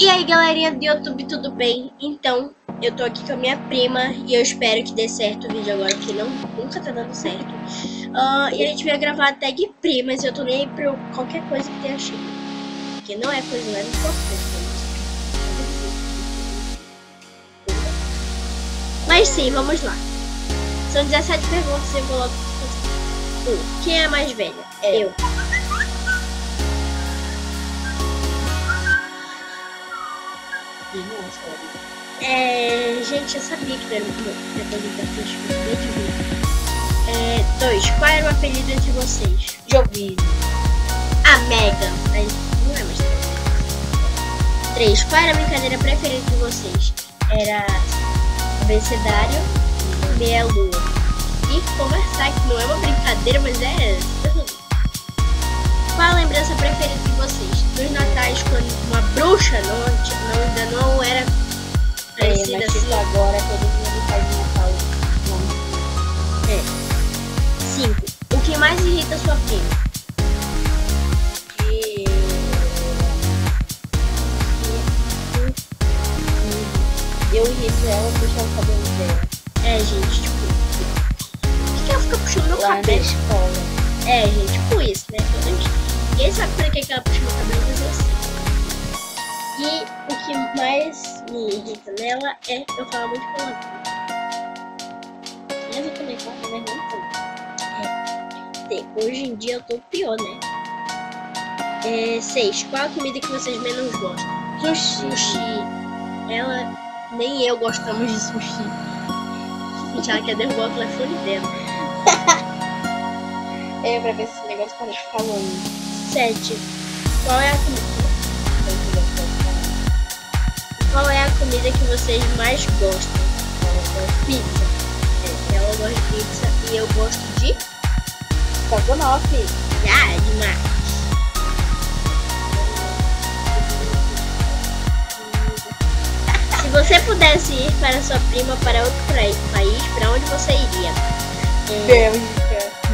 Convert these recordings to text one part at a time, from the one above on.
E aí, galerinha do YouTube, tudo bem? Então, eu tô aqui com a minha prima e eu espero que dê certo o vídeo agora, porque nunca tá dando certo. E a gente vai gravar a tag primas e eu tô nem aí pra qualquer coisa que tenha chego. Porque não é coisa nada importante. Mas sim, vamos lá. São 17 perguntas e eu vou logo fazer. Quem é a mais velha? Eu. Gente, eu sabia que era depois do teste. 2. Qual era o apelido entre vocês? Joguinho. A Megan. Mas não é mais 3. Qual era a brincadeira preferida de vocês? Era abecedário, meia lua. E conversar, que não é uma brincadeira, mas é. Qual a lembrança preferida de vocês? Nos natais, quando uma bruxa ainda não era parecida mas assim. Agora todo mundo faz Natal. 5. O que mais irrita sua prima? Eu irrito ela puxando o cabelo dela. Gente, tipo, por que ela fica puxando meu Lá cabelo? na escola. Gente, tipo isso, né? Ninguém sabe por que ela puxa meu cabelo, mas eu sei. E o que mais me irrita nela é eu falar muito palavrão. Mas eu também falo, mas não tanto. Hoje em dia eu tô pior, né? 6. Qual a comida que vocês menos gostam? Sushi. Ela, nem eu gostamos de sushi. Gente, ela quer derrubar o telefone dela. Pra ver se esse negócio para de ficar longe. 7. Qual é a comida que vocês mais gostam? Pizza. Ela gosta de pizza e eu gosto de Estrogonofe. demais. Se você pudesse ir para sua prima para outro país, para onde você iria?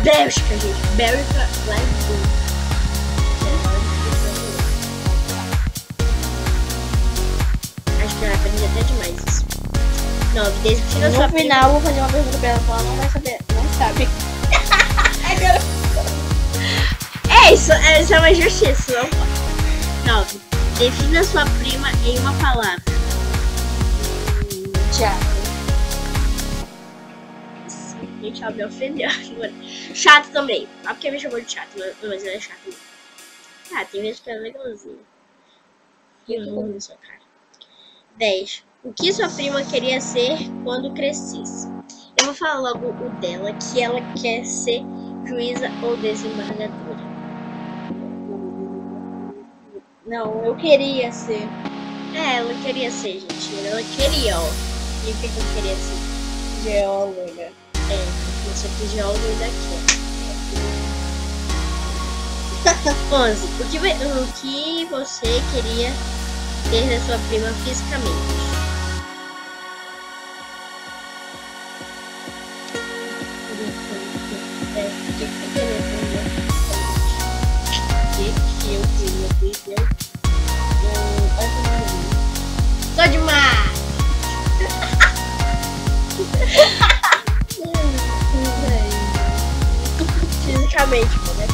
Bélgica, gente. Bélgica, lá em Acho que ela aprende até demais isso. 9. Defina sua prima. No final, vou fazer uma pergunta pra ela, ela não vai saber. Não sabe. Isso é uma injustiça. 9. Defina sua prima em uma palavra. Chato. Gente, ela me ofendeu agora. Chato também. Porque me chamou de chato, mas não é chato não. Tem vezes que é legalzinho. E eu na sua cara. 10. O que sua prima queria ser quando crescesse? Eu vou falar logo o dela, que ela quer ser juíza ou desembargadora. Não, eu queria ser. Ela queria ser, gente. Ela queria, ó. E o que eu queria ser? Geóloga. Só que geólogo ainda quer. 11. O que você queria ter da sua prima fisicamente? O que você queria ter Que eu queria ter? Tô demais! Fisicamente, né?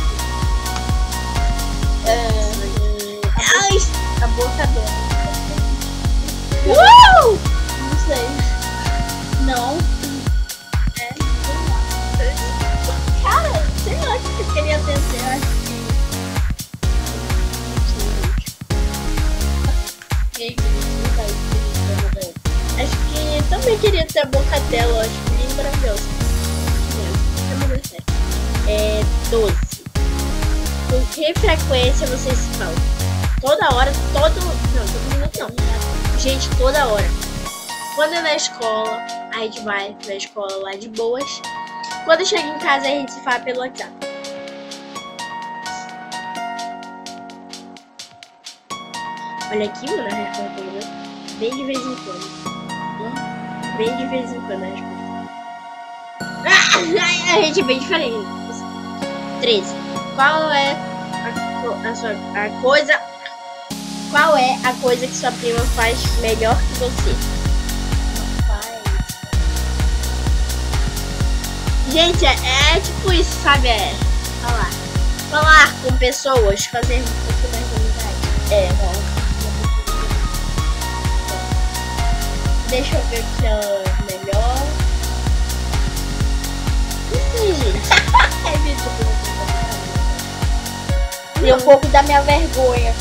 A boca dela. Não sei. Não. Cara, sei lá o que eu queria ter. Acho que eu também queria ter a boca dela, acho que linda, maravilhosa. 12. Com que frequência vocês se falam? Toda hora, todo minuto não. Gente, toda hora. Quando é na escola, a gente vai pra escola lá de boas. Quando chega em casa, a gente se fala pelo WhatsApp. Olha aqui, mano, a resposta, né? Bem de vez em quando. Bem de vez em quando a resposta. A gente é bem diferente. 13. Qual é a coisa Qual é a coisa que sua prima faz melhor que você? Faz. Gente, é tipo isso, sabe? É falar com pessoas, fazer um pouco mais de amizade. Não. Deixa eu ver o que é melhor. Gente. É vídeo e um pouco da minha vergonha.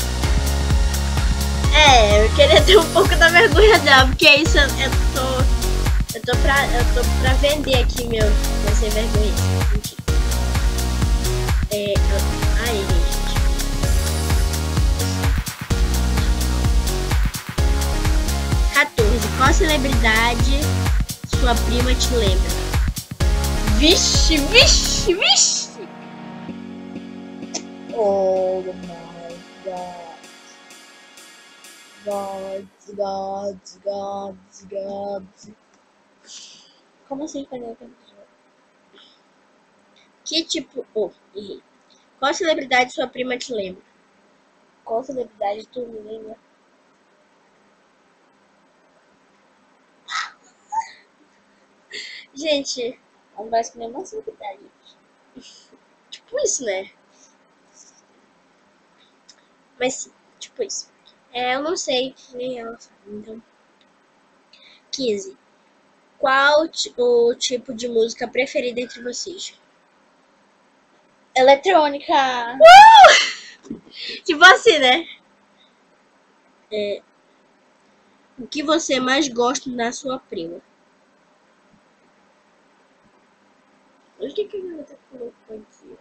Eu queria ter um pouco da vergonha dela, porque isso eu tô pra vender aqui meu sem vergonha. Ai, gente. Qual celebridade sua prima te lembra? Vixe! Oh my God. God. Como assim fazer? Que tipo... errei. Qual celebridade sua prima te lembra? Qual celebridade tu me lembra? Gente, Não parece que nenhuma celebridade. tipo isso, né? Mas sim, tipo isso. Eu não sei, nem ela sabe, então... 15. Qual o tipo de música preferida entre vocês? Eletrônica. Tipo assim, né? O que você mais gosta na sua prima? O que a garota colocou aqui?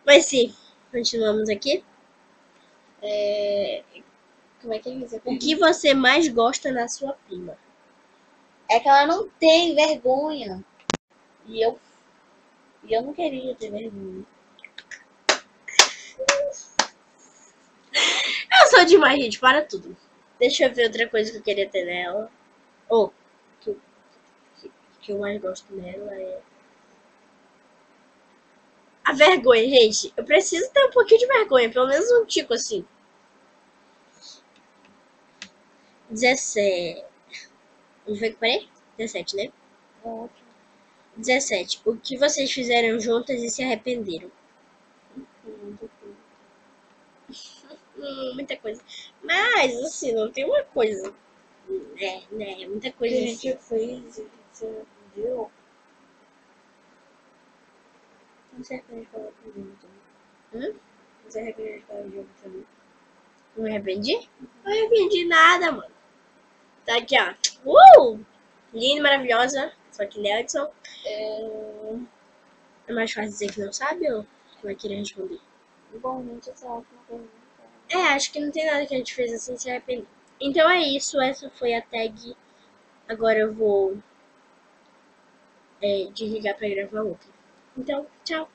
Mas sim, continuamos aqui. Como é que ele diz? O que você mais gosta na sua prima? É que ela não tem vergonha. E eu não queria ter vergonha. Eu sou demais, gente, para tudo. Deixa eu ver outra coisa que eu queria ter nela. Que eu mais gosto nela é... A vergonha, gente. Eu preciso ter um pouquinho de vergonha, pelo menos um tico assim. 17. Onde foi que parei? 17, né? 17. O que vocês fizeram juntas e se arrependeram? Muita coisa. Mas, assim, não tem uma coisa. Né? Muita coisa. A gente fez, você viu? Não sei como a gente falou junto. Não sei como a gente falou junto também. Não me arrependi? Não me arrependi nada, mano. Tá aqui, ó. Linda, maravilhosa. Só que Nelson. É mais fácil dizer que não sabe ou vai querer responder? Bom, gente, essa é a última pergunta. Acho que não tem nada que a gente fez assim se arrepender. Então é isso. Essa foi a tag. Agora eu vou desligar pra gravar outra. Então, tchau.